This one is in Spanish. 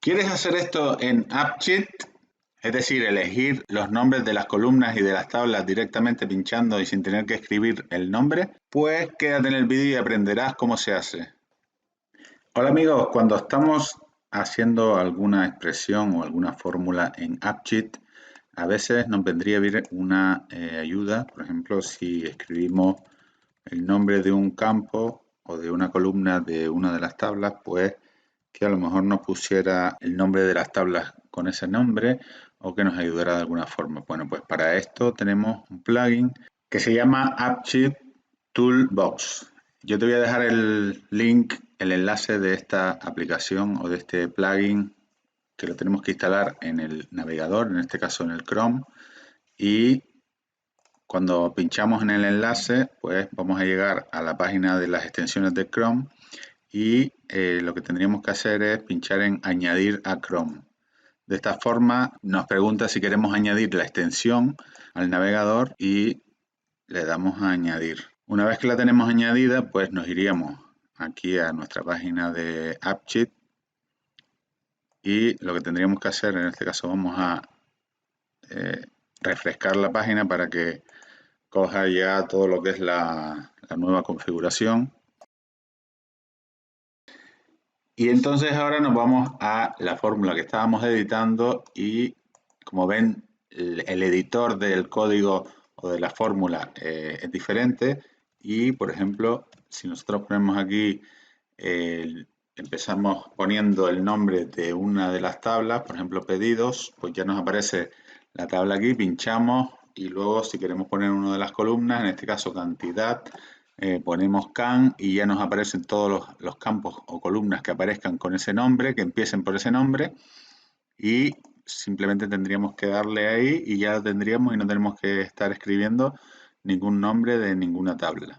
¿Quieres hacer esto en AppSheet? Es decir, elegir los nombres de las columnas y de las tablas directamente pinchando y sin tener que escribir el nombre. Pues quédate en el vídeo y aprenderás cómo se hace. Hola amigos, cuando estamos haciendo alguna expresión o alguna fórmula en AppSheet, a veces nos vendría bien una ayuda. Por ejemplo, si escribimos el nombre de un campo o de una columna de una de las tablas, pues que a lo mejor nos pusiera el nombre de las tablas con ese nombre o que nos ayudara de alguna forma. Bueno, pues para esto tenemos un plugin que se llama AppSheet Toolbox. Yo te voy a dejar el link, el enlace de esta aplicación o de este plugin que lo tenemos que instalar en el navegador, en este caso en el Chrome, y cuando pinchamos en el enlace, pues vamos a llegar a la página de las extensiones de Chrome y lo que tendríamos que hacer es pinchar en añadir a Chrome. De esta forma nos pregunta si queremos añadir la extensión al navegador y le damos a añadir. Una vez que la tenemos añadida, pues nos iríamos aquí a nuestra página de AppSheet y lo que tendríamos que hacer, en este caso vamos a refrescar la página para que coja ya todo lo que es la nueva configuración. Y entonces ahora nos vamos a la fórmula que estábamos editando y como ven el editor del código o de la fórmula es diferente y por ejemplo si nosotros ponemos aquí empezamos poniendo el nombre de una de las tablas, por ejemplo pedidos, pues ya nos aparece la tabla aquí, pinchamos y luego si queremos poner una de las columnas, en este caso cantidad, ponemos can y ya nos aparecen todos los campos o columnas que aparezcan con ese nombre, que empiecen por ese nombre y simplemente tendríamos que darle ahí y ya lo tendríamos y no tenemos que estar escribiendo ningún nombre de ninguna tabla.